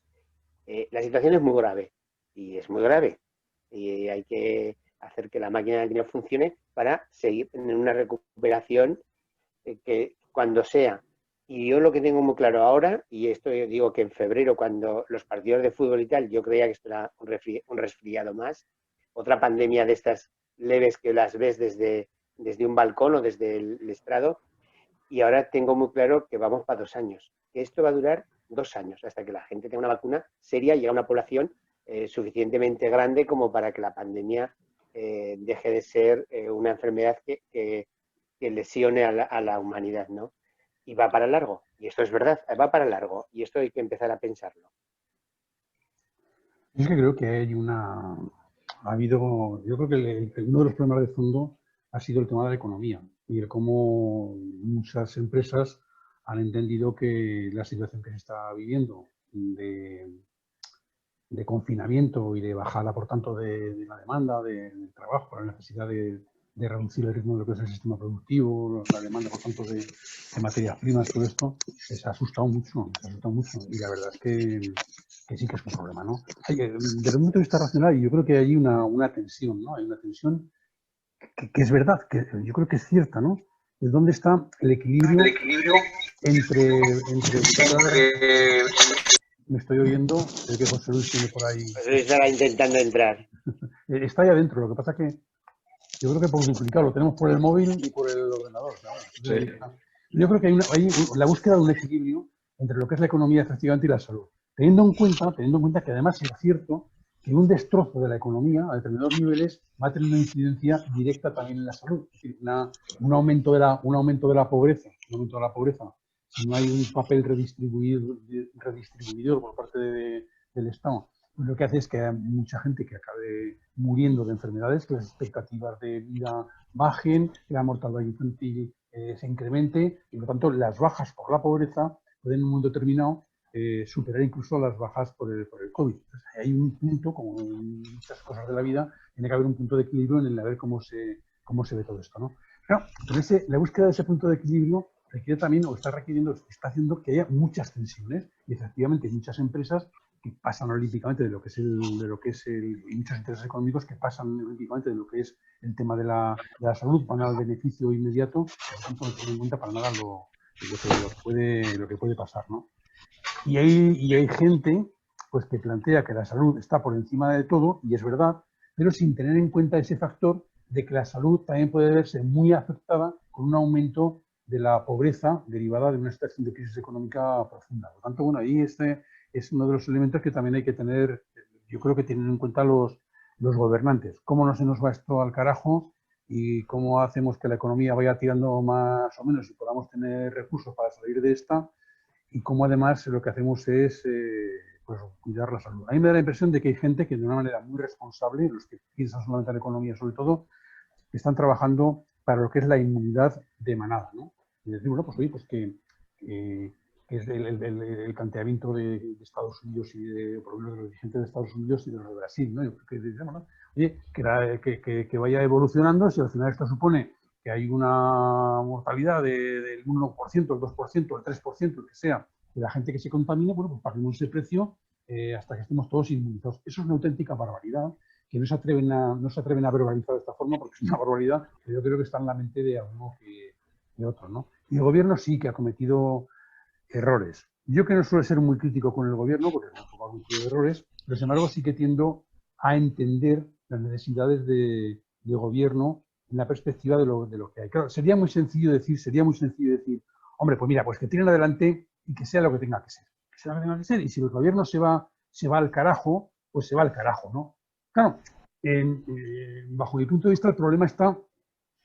La situación es muy grave, y es muy grave, y hay que hacer que la máquina del dinero funcione para seguir en una recuperación que cuando sea. Y yo lo que tengo muy claro ahora, y esto yo digo que en febrero, cuando los partidos de fútbol y tal, yo creía que esto era un resfriado más, otra pandemia de estas leves que las ves desde un balcón o desde el estrado, y ahora tengo muy claro que vamos para 2 años, que esto va a durar 2 años, hasta que la gente tenga una vacuna seria y llegue a una población suficientemente grande como para que la pandemia deje de ser una enfermedad que lesione a la humanidad, ¿no? Y va para largo, y esto es verdad, va para largo, y esto hay que empezar a pensarlo. Es que creo que ha habido, yo creo que uno de los problemas de fondo ha sido el tema de la economía y el cómo muchas empresas han entendido que la situación que se está viviendo de confinamiento y de bajada, por tanto, de la demanda, del trabajo, la necesidad de reducir el ritmo de lo que es el sistema productivo, la demanda, por tanto, de materias primas, todo esto, se ha asustado mucho, y la verdad es que sí que es un problema, ¿no? Desde el punto de vista racional, yo creo que hay una tensión, ¿no? Hay una tensión que es verdad, que yo creo que es cierta, ¿no? Es dónde está el equilibrio entre me estoy oyendo, el que José Luis tiene por ahí. José Luis estará intentando entrar. Está ahí adentro, lo que pasa que yo creo que por duplicado lo tenemos por el móvil y por el ordenador. Sí. Yo creo que hay la búsqueda de un equilibrio entre lo que es la economía efectivamente y la salud. Teniendo en cuenta que además es cierto que un destrozo de la economía a determinados niveles va a tener una incidencia directa también en la salud. Es decir, un aumento de la pobreza, si no hay un papel redistribuidor por parte del Estado, pues lo que hace es que hay mucha gente que acabe muriendo de enfermedades, que las expectativas de vida bajen, que la mortalidad infantil se incremente, y por lo tanto las bajas por la pobreza pueden en un momento determinado superar incluso las bajas por el COVID. Entonces, hay un punto, como en muchas cosas de la vida, tiene que haber un punto de equilibrio en el ver cómo se ve todo esto, ¿no? Claro, pero la búsqueda de ese punto de equilibrio requiere también, o está haciendo que haya muchas tensiones, y efectivamente muchas empresas que pasan olímpicamente de lo que es y muchos intereses económicos que pasan olímpicamente de lo que es el tema de la salud, van al beneficio inmediato, por tanto no tienen en cuenta para nada lo que puede pasar, ¿no? Y hay gente pues que plantea que la salud está por encima de todo, y es verdad, pero sin tener en cuenta ese factor de que la salud también puede verse muy afectada con un aumento de la pobreza derivada de una situación de crisis económica profunda. Por lo tanto, bueno, ahí este es uno de los elementos que también hay que tener, yo creo que tienen en cuenta los gobernantes. ¿Cómo no se nos va esto al carajo y cómo hacemos que la economía vaya tirando más o menos y podamos tener recursos para salir de esta? Y cómo además lo que hacemos es pues, cuidar la salud. A mí me da la impresión de que hay gente que de una manera muy responsable, los que piensan solamente en la economía sobre todo, que están trabajando para lo que es la inmunidad de manada, ¿no? Y decir, bueno, pues oye, pues que es el planteamiento de Estados Unidos y por lo menos de los dirigentes de Estados Unidos y de los de Brasil, ¿no? Yo creo que dicen, bueno, oye, que vaya evolucionando, si al final esto supone que hay una mortalidad del 1%, el 2%, el 3%, el que sea, de la gente que se contamine, bueno, pues paguemos ese precio hasta que estemos todos inmunizados. Eso es una auténtica barbaridad que no se atreven a verbalizar de esta forma, porque es una barbaridad que yo creo que está en la mente de alguno que otro, ¿no? Y el gobierno sí que ha cometido errores. Yo que no suelo ser muy crítico con el gobierno, porque tampoco ha cometido errores, pero sin embargo sí que tiendo a entender las necesidades de gobierno en la perspectiva de lo que hay. Claro, sería muy sencillo decir, hombre, pues mira, pues que tiren adelante y que sea lo que tenga que ser. Que sea lo que tenga que ser. Y si el gobierno se va al carajo, pues se va al carajo, ¿no? Claro, bajo mi punto de vista el problema está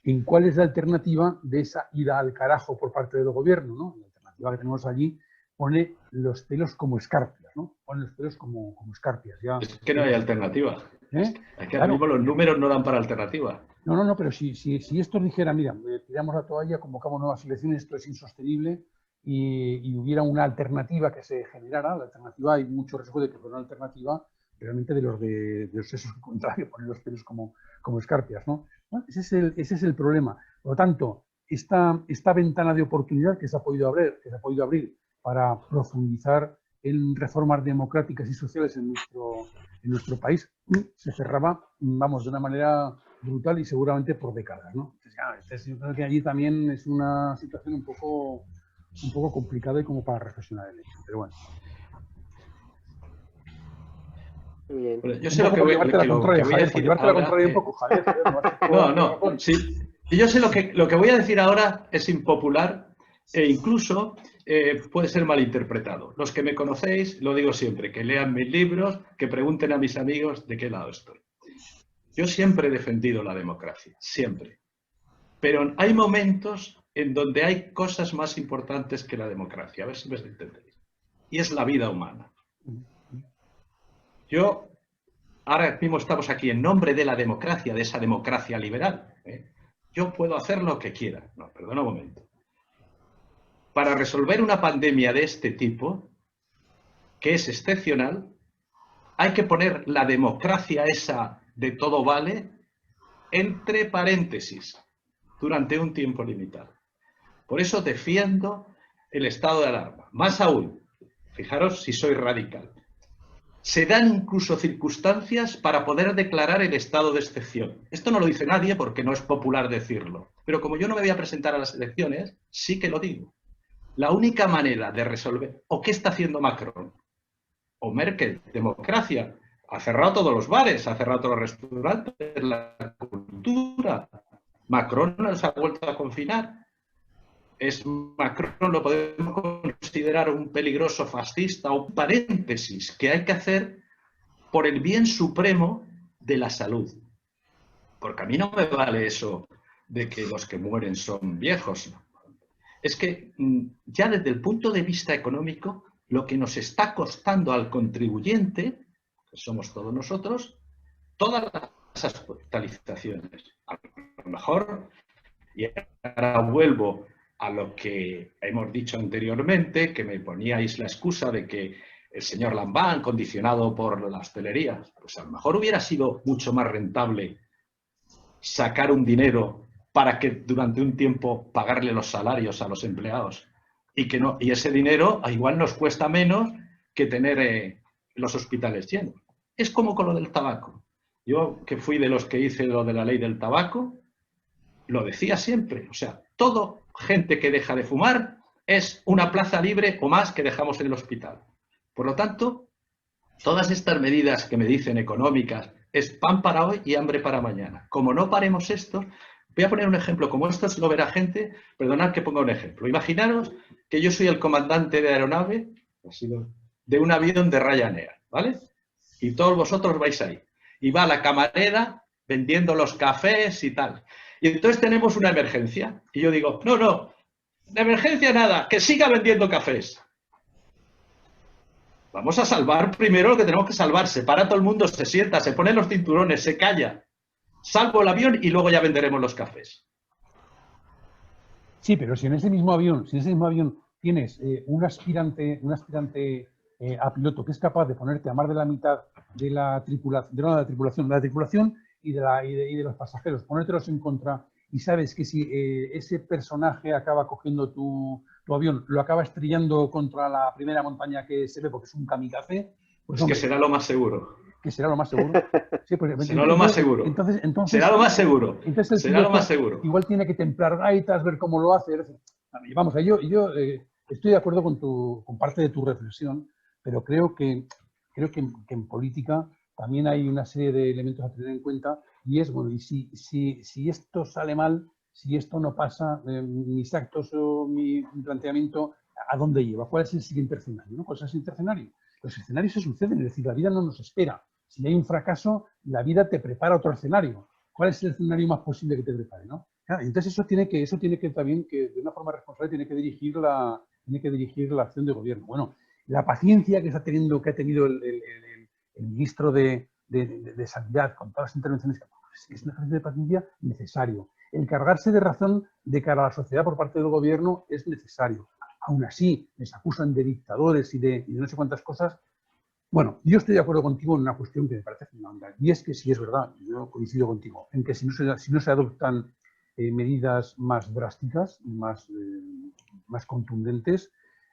en cuál es la alternativa de esa ida al carajo por parte del gobierno, ¿no? La alternativa que tenemos allí pone los pelos como escarpias, ¿no? Pone los pelos como escarpias. Ya, es que no hay alternativa. ¿eh? Es que ahora Claro. mismo los números no dan para alternativa. No, pero si estos dijeran, mira, tiramos la toalla, convocamos nuevas elecciones, esto es insostenible, y hubiera una alternativa que se generara, la alternativa, hay mucho riesgo de que fuera una alternativa realmente de los sexos contrarios, poner los pelos como escarpias, ¿no? Bueno, ese es el problema. Por lo tanto, esta ventana de oportunidad que se ha podido abrir para profundizar en reformas democráticas y sociales en nuestro país, se cerraba, vamos, de una manera brutal y seguramente por décadas, ¿no? Entonces, claro, yo creo que allí también es una situación un poco complicada y como para reflexionar en ello, pero bueno. Muy bien. Bueno, yo sé lo que voy a decir ahora. Un poco, Javier. No, sí. Y yo sé lo que voy a decir ahora es impopular e incluso puede ser malinterpretado. Los que me conocéis, lo digo siempre, que lean mis libros, que pregunten a mis amigos de qué lado estoy. Yo siempre he defendido la democracia, siempre. Pero hay momentos en donde hay cosas más importantes que la democracia, a ver si me entendéis. Y es la vida humana. Yo, ahora mismo estamos aquí en nombre de la democracia, de esa democracia liberal. Yo puedo hacer lo que quiera. No, perdona un momento. Para resolver una pandemia de este tipo, que es excepcional, hay que poner la democracia esa de todo vale entre paréntesis durante un tiempo limitado. Por eso defiendo el estado de alarma. Más aún, fijaros si soy radical. Se dan incluso circunstancias para poder declarar el estado de excepción. Esto no lo dice nadie porque no es popular decirlo. Pero como yo no me voy a presentar a las elecciones, sí que lo digo. La única manera de resolver... ¿O qué está haciendo Macron? O Merkel, democracia. Ha cerrado todos los bares, ha cerrado todos los restaurantes, la cultura. Macron nos ha vuelto a confinar. Macron lo podemos considerar un peligroso fascista o un paréntesis que hay que hacer por el bien supremo de la salud. Porque a mí no me vale eso de que los que mueren son viejos. Es que ya desde el punto de vista económico, lo que nos está costando al contribuyente, que somos todos nosotros, todas las hospitalizaciones. A lo mejor, y ahora vuelvo a lo que hemos dicho anteriormente, que me poníais la excusa de que el señor Lambán, condicionado por la hostelería, pues a lo mejor hubiera sido mucho más rentable sacar un dinero para que durante un tiempo pagarle los salarios a los empleados y ese dinero igual nos cuesta menos que tener los hospitales llenos. Es como con lo del tabaco. Yo, que fui de los que hice lo de la ley del tabaco, lo decía siempre. O sea, todo gente que deja de fumar es una plaza libre o más que dejamos en el hospital. Por lo tanto, todas estas medidas que me dicen económicas es pan para hoy y hambre para mañana. Como no paremos esto, voy a poner un ejemplo. Como esto se lo verá gente, perdonad que ponga un ejemplo. Imaginaros que yo soy el comandante de aeronave de un avión de Ryanair, ¿vale? Y todos vosotros vais ahí. Y va la camarera vendiendo los cafés y tal. Y entonces tenemos una emergencia. Y yo digo, no, de emergencia nada, que siga vendiendo cafés. Vamos a salvar primero lo que tenemos que salvar. Se para todo el mundo, se sienta, se pone los cinturones, se calla. Salvo el avión y luego ya venderemos los cafés. Sí, pero si en ese mismo avión tienes un aspirante a piloto que es capaz de ponerte a más de la mitad de la tripulación y de los pasajeros, ponértelos en contra, y sabes que si ese personaje acaba cogiendo tu avión, lo acaba estrellando contra la primera montaña que se ve porque es un kamikaze, pues es que será lo más seguro. Que será lo más seguro. Sí, pues, será lo más seguro. Entonces, será lo más seguro. Entonces será lo más seguro. Igual tiene que templar gaitas, ver cómo lo hace. Vamos, yo estoy de acuerdo con parte de tu reflexión, pero creo que en política también hay una serie de elementos a tener en cuenta y es, bueno, y si esto sale mal, si esto no pasa, mis actos o mi planteamiento, ¿a dónde lleva? ¿Cuál es el siguiente escenario? ¿No? ¿Cuál es el siguiente escenario? Los escenarios se suceden, es decir, la vida no nos espera. Si hay un fracaso, la vida te prepara otro escenario. ¿Cuál es el escenario más posible que te prepare? ¿No? Claro, entonces eso tiene que también, que de una forma responsable, tiene que dirigir la acción de gobierno. Bueno, la paciencia que ha tenido el ministro de Sanidad con todas las intervenciones, es un ejercicio de paciencia necesario. El cargarse de razón de cara a la sociedad por parte del gobierno es necesario. Aún así, les acusan de dictadores y de no sé cuántas cosas. Bueno, yo estoy de acuerdo contigo en una cuestión que me parece fundamental, y es que sí es verdad, yo coincido contigo, en que si no se adoptan medidas más drásticas y más contundentes,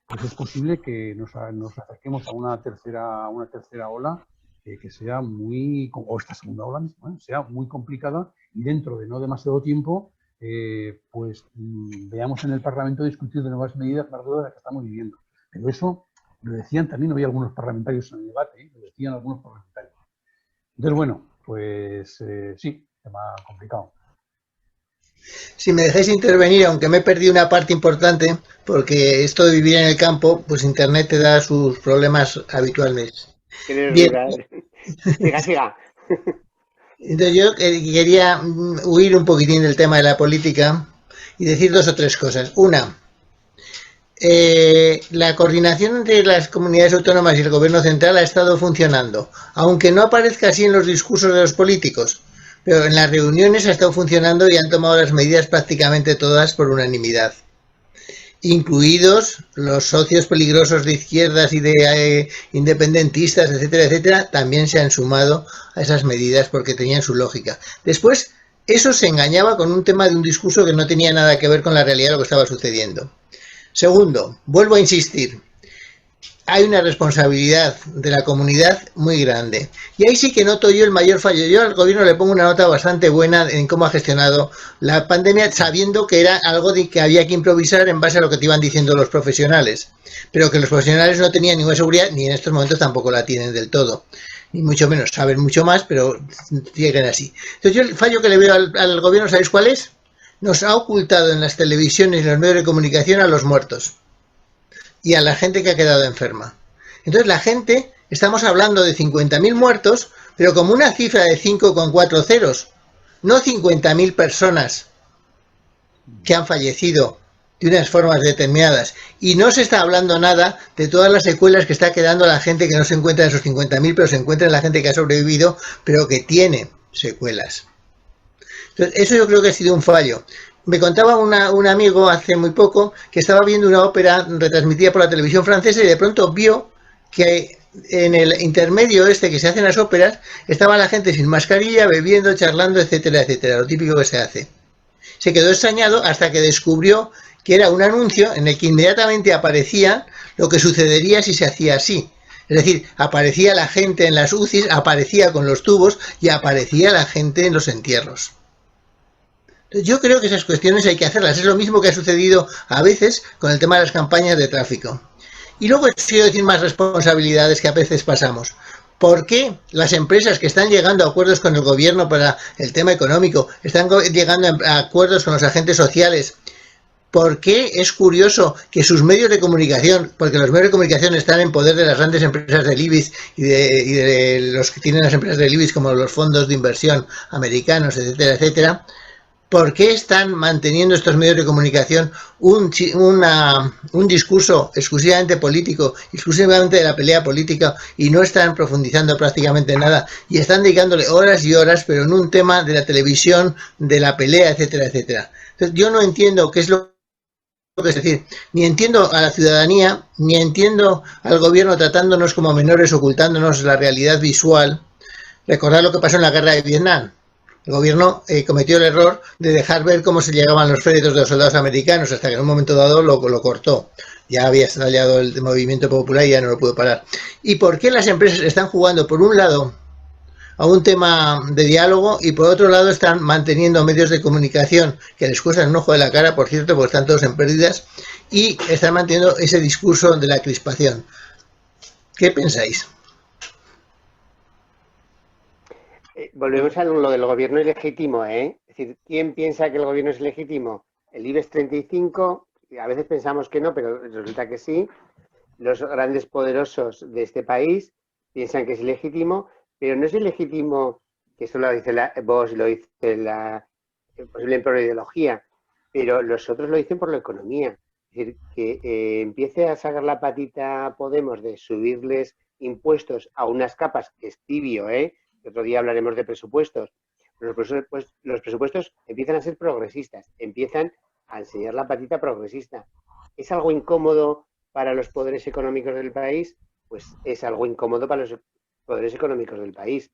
pues es posible que nos acerquemos a una tercera ola que sea o esta segunda ola misma, sea muy complicada, y dentro de no demasiado tiempo pues veamos en el Parlamento discutir de nuevas medidas más duras de las que estamos viviendo. Pero eso lo decían también, había algunos parlamentarios en el debate, lo decían algunos parlamentarios. Entonces, bueno, pues sí, tema complicado. Si me dejáis intervenir, aunque me he perdido una parte importante, porque esto de vivir en el campo, pues Internet te da sus problemas habitualmente. Bien, Siga, siga. entonces yo quería huir un poquitín del tema de la política y decir dos o tres cosas. Una, la coordinación entre las comunidades autónomas y el gobierno central ha estado funcionando, aunque no aparezca así en los discursos de los políticos, pero en las reuniones ha estado funcionando y han tomado las medidas prácticamente todas por unanimidad, incluidos los socios peligrosos de izquierdas y de independentistas, etcétera, etcétera, también se han sumado a esas medidas porque tenían su lógica. Después, eso se engañaba con un tema de un discurso que no tenía nada que ver con la realidad de lo que estaba sucediendo. Segundo, vuelvo a insistir, hay una responsabilidad de la comunidad muy grande. Y ahí sí que noto yo el mayor fallo. Yo al gobierno le pongo una nota bastante buena en cómo ha gestionado la pandemia, sabiendo que era algo de que había que improvisar en base a lo que te iban diciendo los profesionales. Pero que los profesionales no tenían ninguna seguridad, ni en estos momentos tampoco la tienen del todo. Ni mucho menos, saben mucho más, pero siguen así. Entonces yo el fallo que le veo al gobierno, ¿sabéis cuál es? Nos ha ocultado en las televisiones y los medios de comunicación a los muertos y a la gente que ha quedado enferma. Entonces la gente, estamos hablando de 50.000 muertos, pero como una cifra de 5 con 4 ceros, no 50.000 personas que han fallecido de unas formas determinadas. Y no se está hablando nada de todas las secuelas que está quedando la gente que no se encuentra en esos 50.000, pero se encuentra en la gente que ha sobrevivido, pero que tiene secuelas. Entonces, eso yo creo que ha sido un fallo. Me contaba un amigo hace muy poco que estaba viendo una ópera retransmitida por la televisión francesa y de pronto vio que en el intermedio este que se hacen las óperas estaba la gente sin mascarilla, bebiendo, charlando, etcétera, etcétera, lo típico que se hace. Se quedó extrañado hasta que descubrió que era un anuncio en el que inmediatamente aparecía lo que sucedería si se hacía así. Es decir, aparecía la gente en las UCIs, aparecía con los tubos y aparecía la gente en los entierros. Yo creo que esas cuestiones hay que hacerlas. Es lo mismo que ha sucedido a veces con el tema de las campañas de tráfico. Y luego quiero decir más responsabilidades que a veces pasamos. ¿Por qué las empresas que están llegando a acuerdos con el gobierno para el tema económico, están llegando a acuerdos con los agentes sociales? ¿Por qué es curioso que sus medios de comunicación, porque los medios de comunicación están en poder de las grandes empresas del IBIX y de los que tienen las empresas del IBIX como los fondos de inversión americanos, etcétera, etcétera? ¿Por qué están manteniendo estos medios de comunicación un discurso exclusivamente político, exclusivamente de la pelea política, y no están profundizando prácticamente nada y están dedicándole horas y horas, pero en un tema de la televisión, de la pelea, etcétera, etcétera? Entonces, yo no entiendo qué es lo que es decir, ni entiendo a la ciudadanía, ni entiendo al gobierno tratándonos como menores, ocultándonos la realidad visual. Recordad lo que pasó en la guerra de Vietnam. El gobierno cometió el error de dejar ver cómo se llegaban los féretros de los soldados americanos, hasta que en un momento dado lo cortó. Ya había estallado el movimiento popular y ya no lo pudo parar. ¿Y por qué las empresas están jugando, por un lado, a un tema de diálogo y por otro lado están manteniendo medios de comunicación que les cuestan un ojo de la cara, por cierto, porque están todos en pérdidas, y están manteniendo ese discurso de la crispación? ¿Qué pensáis? Volvemos a lo del gobierno ilegítimo, ¿eh? Es decir, ¿quién piensa que el gobierno es legítimo? El IBEX 35, a veces pensamos que no, pero resulta que sí. Los grandes poderosos de este país piensan que es ilegítimo, pero no es ilegítimo, que eso lo dice Bosch, lo dice posiblemente por la ideología, pero los otros lo dicen por la economía. Es decir, que empiece a sacar la patita Podemos de subirles impuestos a unas capas, que es tibio, otro día hablaremos de presupuestos. Los presupuestos empiezan a ser progresistas, empiezan a enseñar la patita progresista. ¿Es algo incómodo para los poderes económicos del país? Pues es algo incómodo para los poderes económicos del país.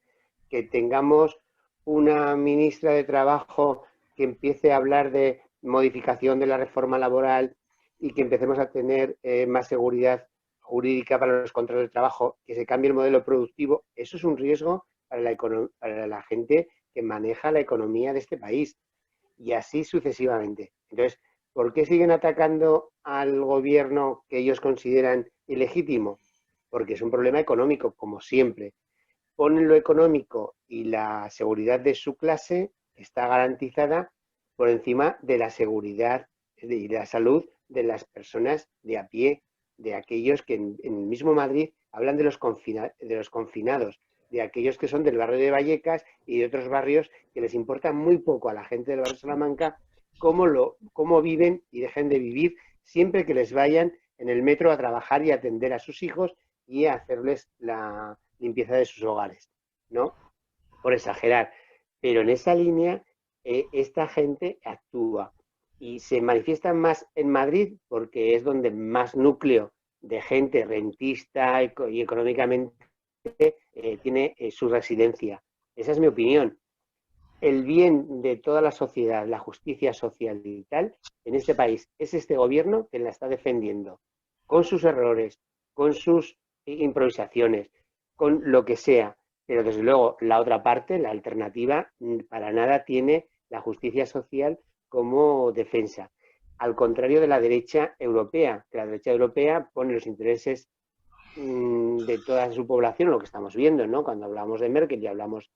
Que tengamos una ministra de Trabajo que empiece a hablar de modificación de la reforma laboral y que empecemos a tener más seguridad jurídica para los contratos de trabajo, que se cambie el modelo productivo, eso es un riesgo para la gente que maneja la economía de este país, y así sucesivamente. Entonces, ¿por qué siguen atacando al gobierno que ellos consideran ilegítimo? Porque es un problema económico, como siempre. Ponen lo económico y la seguridad de su clase está garantizada por encima de la seguridad y la salud de las personas de a pie, de aquellos que en el mismo Madrid hablan de los confinados, de aquellos que son del barrio de Vallecas y de otros barrios que les importa muy poco a la gente del barrio de Salamanca cómo viven y dejen de vivir siempre que les vayan en el metro a trabajar y a atender a sus hijos y a hacerles la limpieza de sus hogares, ¿no? Por exagerar. Pero en esa línea, esta gente actúa y se manifiesta más en Madrid porque es donde más núcleo de gente rentista y económicamente tiene su residencia. Esa es mi opinión. El bien de toda la sociedad, la justicia social y tal, en este país, es este gobierno que la está defendiendo, con sus errores, con sus improvisaciones, con lo que sea. Pero desde luego la otra parte, la alternativa, para nada tiene la justicia social como defensa. Al contrario de la derecha europea, que la derecha europea pone los intereses de toda su población, lo que estamos viendo, ¿no? Cuando hablamos de Merkel y hablamos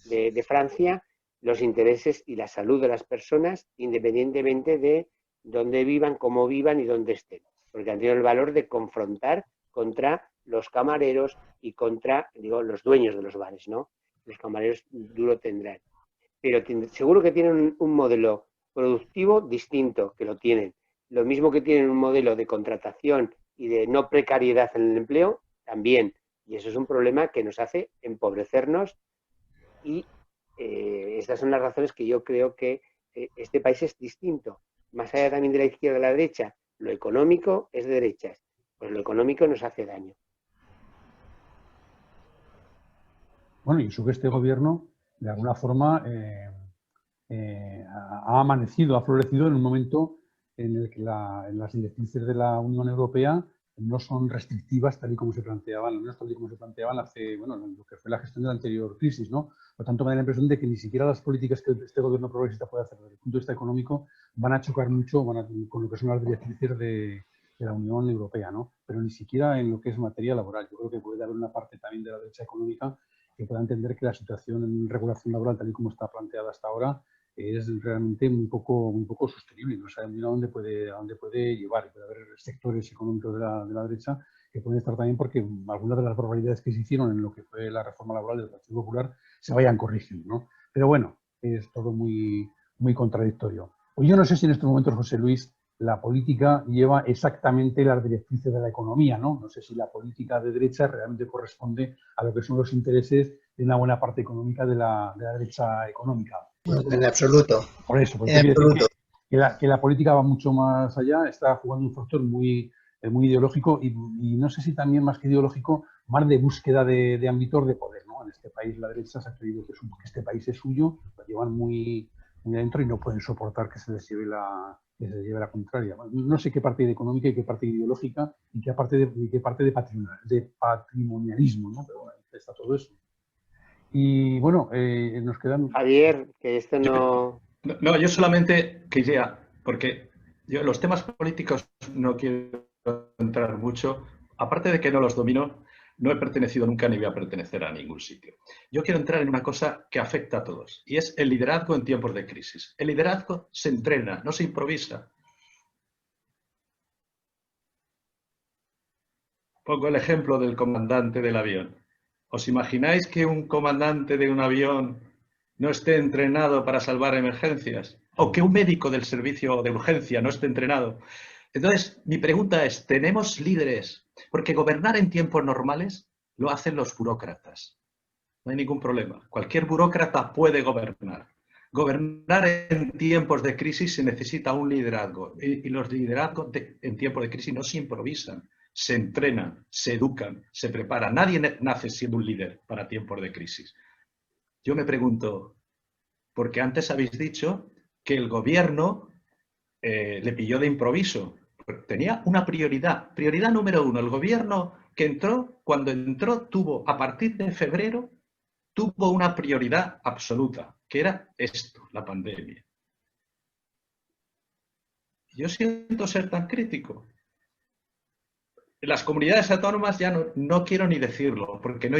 de Francia, los intereses y la salud de las personas, independientemente de dónde vivan, cómo vivan y dónde estén. Porque han tenido el valor de confrontar contra los camareros y contra, los dueños de los bares, ¿no? Los camareros duro tendrán. Pero seguro que tienen un modelo productivo distinto, que lo tienen. Lo mismo que tienen un modelo de contratación y de no precariedad en el empleo, también. Y eso es un problema que nos hace empobrecernos y estas son las razones que yo creo que este país es distinto. Más allá también de la izquierda y de la derecha, lo económico es de derechas, pues lo económico nos hace daño. Bueno, y eso que este gobierno, de alguna forma, ha amanecido, ha florecido en un momento en el que las directrices de la Unión Europea no son restrictivas tal y como se planteaban, no tal y como se planteaban hace, bueno, lo que fue la gestión de la anterior crisis, ¿no? Por tanto, me da la impresión de que ni siquiera las políticas que este gobierno progresista puede hacer desde el punto de vista económico van a chocar mucho con lo que son las directrices de la Unión Europea, ¿no? Pero ni siquiera en lo que es materia laboral. Yo creo que puede haber una parte también de la derecha económica que pueda entender que la situación en regulación laboral, tal y como está planteada hasta ahora, es realmente muy poco sostenible. No saben bien a dónde puede llevar. Puede haber sectores económicos de la derecha que pueden estar también porque algunas de las barbaridades que se hicieron en lo que fue la reforma laboral del Partido Popular se vayan corrigiendo, ¿no? Pero bueno, es todo muy contradictorio. Pues yo no sé si en estos momentos, José Luis, la política lleva exactamente las directrices de la economía, ¿no? No sé si la política de derecha realmente corresponde a lo que son los intereses de una buena parte económica de la derecha económica. En absoluto. Por eso, En absoluto. que la política va mucho más allá, está jugando un factor muy ideológico y no sé si también más que ideológico, más de búsqueda de ámbitos de poder, ¿no? En este país la derecha se ha creído que este país es suyo, lo llevan muy adentro y no pueden soportar que se les lleve la contraria. No sé qué parte económica y qué parte ideológica y qué parte de patrimonialismo, ¿no? Pero bueno, está todo eso. Y bueno, nos quedan... Javier, que esto no... No, yo solamente quería, porque yo los temas políticos no quiero entrar mucho, aparte de que no los domino, no he pertenecido nunca ni voy a pertenecer a ningún sitio. Yo quiero entrar en una cosa que afecta a todos, y es el liderazgo en tiempos de crisis. El liderazgo se entrena, no se improvisa. Pongo el ejemplo del comandante del avión. ¿Os imagináis que un comandante de un avión no esté entrenado para salvar emergencias, o que un médico del servicio de urgencia no esté entrenado. Entonces, mi pregunta es, ¿tenemos líderes? Porque gobernar en tiempos normales lo hacen los burócratas. No hay ningún problema. Cualquier burócrata puede gobernar. Gobernar en tiempos de crisis se necesita un liderazgo. Y los liderazgos en tiempos de crisis no se improvisan, se entrenan, se educan, se preparan. Nadie nace siendo un líder para tiempos de crisis. Yo me pregunto, porque antes habéis dicho que el gobierno le pilló de improviso. Tenía una prioridad. Prioridad número 1. El gobierno que entró, cuando entró, tuvo, a partir de febrero, tuvo una prioridad absoluta, que era esto, la pandemia. Yo siento ser tan crítico. Las comunidades autónomas ya no quiero ni decirlo, porque no